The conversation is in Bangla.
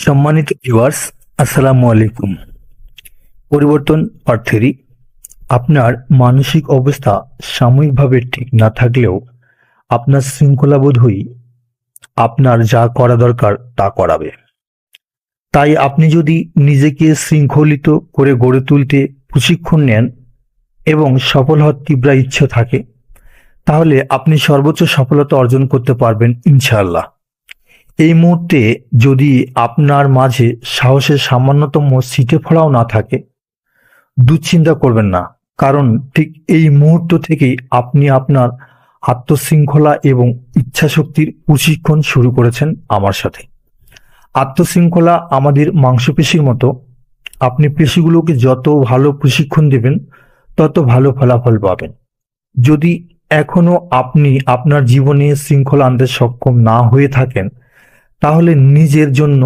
সম্মানিত ভিউয়ার্স, আসসালামু আলাইকুম। পরিবর্তন পার্ট 3। আপনার মানসিক অবস্থা সাময়িকভাবে ঠিক না থাকলেও আপনার শৃঙ্খলাবোধই আপনার যা করা দরকার তা করাবে। তাই আপনি যদি নিজেকে শৃঙ্খলিত করে গড়ে তুলতে প্রশিক্ষণ নেন এবং সফল হওয়ার তীব্র ইচ্ছা থাকে, তাহলে আপনি সর্বোচ্চ সফলতা অর্জন করতে পারবেন ইনশাআল্লাহ। এই মুহূর্তে যদি আপনার মাঝে সাহসের সামান্যতম ছিটে ফোঁটাও না থাকে, দুশ্চিন্তা করবেন না, কারণ ঠিক এই মুহূর্ত থেকেই আপনি আপনার আত্মশৃঙ্খলা এবং ইচ্ছাশক্তির প্রশিক্ষণ শুরু করেছেন আমার সাথে। আত্মশৃঙ্খলা আমাদের মাংসপেশির মতো। আপনি পেশিগুলোকে যত ভালো প্রশিক্ষণ দেবেন, তত ভালো ফলাফল পাবেন। যদি এখনো আপনি আপনার জীবনে শৃঙ্খলা আনতে সক্ষম না হয়ে থাকেন, তাহলে নিজের জন্য